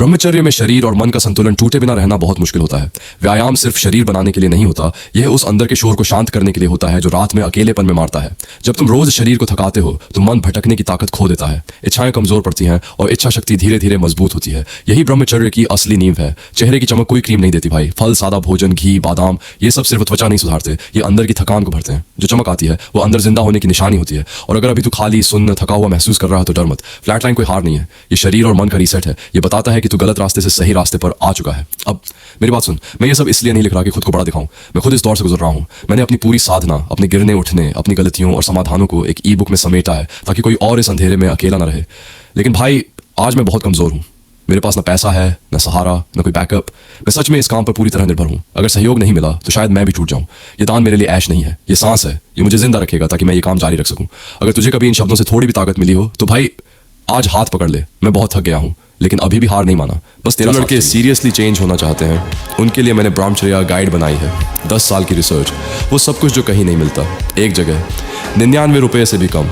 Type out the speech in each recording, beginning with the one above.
ब्रह्मचर्य में शरीर और मन का संतुलन टूटे बिना रहना बहुत मुश्किल होता है। व्यायाम सिर्फ शरीर बनाने के लिए नहीं होता, यह उस अंदर के शोर को शांत करने के लिए होता है जो रात में अकेलेपन में मारता है। जब तुम रोज शरीर को थकाते हो तो मन भटकने की ताकत खो देता है, इच्छाएं कमजोर पड़ती हैं और इच्छा शक्ति धीरे धीरे मजबूत होती है। यही ब्रह्मचर्य की असली नींव है। चेहरे की चमक कोई क्रीम नहीं देती भाई, फल, सादा भोजन, घी, बादाम, ये सब सिर्फ त्वचा नहीं सुधारते, ये अंदर की थकान को भरते हैं। जो चमक आती है वो अंदर जिंदा होने की निशानी होती है। और अगर अभी तू खाली, सुन्न, थका हुआ महसूस कर रहा है तो डर मत। फ्लैटलाइन कोई हार नहीं है, ये शरीर और मन का रीसेट है। ये बताता है कि तू गलत रास्ते से सही रास्ते पर आ चुका है। अब मेरी बात सुन, मैं ये सब इसलिए नहीं लिख रहा कि खुद को बड़ा दिखाऊं। मैं खुद इस दौर से गुजर रहा हूं। मैंने अपनी पूरी साधना, अपने गिरने उठने, अपनी गलतियों और समाधानों को एक ई बुक में समेटा है ताकि कोई और इस अंधेरे में अकेला ना रहे। लेकिन भाई आज मैं बहुत कमजोर हूं। मेरे पास ना पैसा है, ना सहारा, ना कोई बैकअप। मैं सच में इस काम पर पूरी तरह निर्भर हूं। अगर सहयोग नहीं मिला तो शायद मैं भी टूट जाऊं। ये दान मेरे लिए ऐश नहीं है, ये सांस है। ये मुझे जिंदा रखेगा ताकि मैं ये काम जारी रख सकूं। अगर तुझे कभी इन शब्दों से थोड़ी भी ताकत मिली हो तो भाई आज हाथ पकड़ ले। मैं बहुत थक गया हूं लेकिन अभी भी हार नहीं माना। बस तेरा लड़के सीरियसली चेंज होना चाहते हैं, उनके लिए मैंने ब्रह्मचर्य गाइड बनाई है। 10 साल की रिसर्च, वो सब कुछ जो कहीं नहीं मिलता एक जगह। 99 रुपये से भी कम।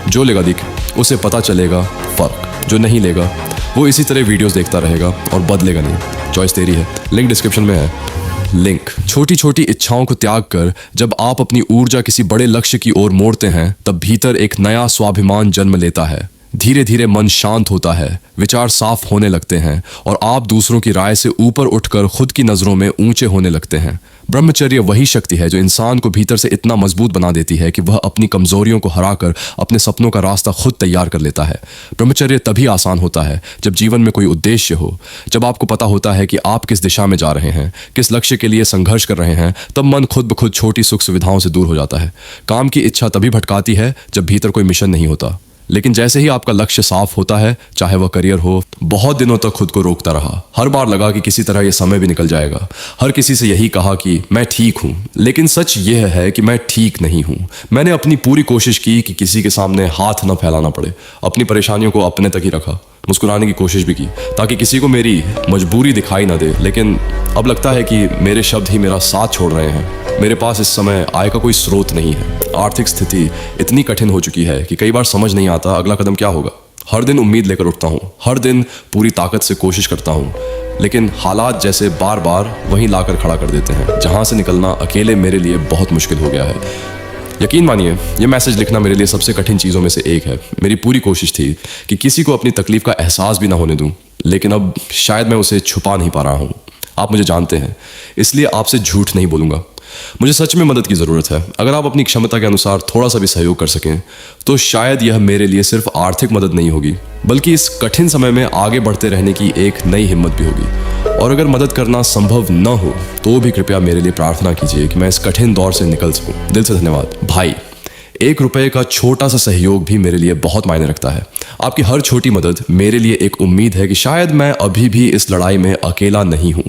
जो लेगा दिख, उसे पता चलेगा फर्क। जो नहीं लेगा वो इसी तरह वीडियोस देखता रहेगा और बदलेगा नहीं। चॉइस तेरी है, लिंक डिस्क्रिप्शन में है। लिंक। छोटी छोटी इच्छाओं को त्याग कर जब आप अपनी ऊर्जा किसी बड़े लक्ष्य की ओर मोड़ते हैं तब भीतर एक नया स्वाभिमान जन्म लेता है। धीरे धीरे मन शांत होता है, विचार साफ होने लगते हैं और आप दूसरों की राय से ऊपर उठकर खुद की नजरों में ऊंचे होने लगते हैं। ब्रह्मचर्य वही शक्ति है जो इंसान को भीतर से इतना मजबूत बना देती है कि वह अपनी कमजोरियों को हराकर अपने सपनों का रास्ता खुद तैयार कर लेता है। ब्रह्मचर्य तभी आसान होता है जब जीवन में कोई उद्देश्य हो, जब आपको पता होता है कि आप किस दिशा में जा रहे हैं, किस लक्ष्य के लिए संघर्ष कर रहे हैं। तब मन खुद ब खुद छोटी सुख सुविधाओं से दूर हो जाता है। काम की इच्छा तभी भटकाती है जब भीतर कोई मिशन नहीं होता। लेकिन जैसे ही आपका लक्ष्य साफ होता है, चाहे वह करियर हो, बहुत दिनों तक खुद को रोकता रहा। हर बार लगा कि किसी तरह यह समय भी निकल जाएगा। हर किसी से यही कहा कि मैं ठीक हूं, लेकिन सच यह है कि मैं ठीक नहीं हूं। मैंने अपनी पूरी कोशिश की कि किसी के सामने हाथ न फैलाना पड़े। अपनी परेशानियों को अपने तक ही रखा। मुस्कुराने की कोशिश भी की ताकि किसी को मेरी मजबूरी दिखाई ना दे। लेकिन अब लगता है कि मेरे शब्द ही मेरा साथ छोड़ रहे हैं। मेरे पास इस समय आय का कोई स्रोत नहीं है। आर्थिक स्थिति इतनी कठिन हो चुकी है कि कई बार समझ नहीं आता अगला कदम क्या होगा। हर दिन उम्मीद लेकर उठता हूँ, हर दिन पूरी ताकत से कोशिश करता हूँ, लेकिन हालात जैसे बार बार वहीं लाकर खड़ा कर देते हैं जहाँ से निकलना अकेले मेरे लिए बहुत मुश्किल हो गया है। यकीन मानिए, ये मैसेज लिखना मेरे लिए सबसे कठिन चीज़ों में से एक है। मेरी पूरी कोशिश थी कि किसी को अपनी तकलीफ का एहसास भी ना होने दूं, लेकिन अब शायद मैं उसे छुपा नहीं पा रहा हूँ। आप मुझे जानते हैं, इसलिए आपसे झूठ नहीं बोलूँगा। मुझे सच में मदद की ज़रूरत है। अगर आप अपनी क्षमता के अनुसार थोड़ा सा भी सहयोग कर सकें तो शायद यह मेरे लिए सिर्फ आर्थिक मदद नहीं होगी, बल्कि इस कठिन समय में आगे बढ़ते रहने की एक नई हिम्मत भी होगी। और अगर मदद करना संभव न हो तो भी कृपया मेरे लिए प्रार्थना कीजिए कि मैं इस कठिन दौर से निकल सकूं। दिल से धन्यवाद भाई। 1 रुपये का छोटा सा सहयोग भी मेरे लिए बहुत मायने रखता है। आपकी हर छोटी मदद मेरे लिए एक उम्मीद है कि शायद मैं अभी भी इस लड़ाई में अकेला नहीं हूं।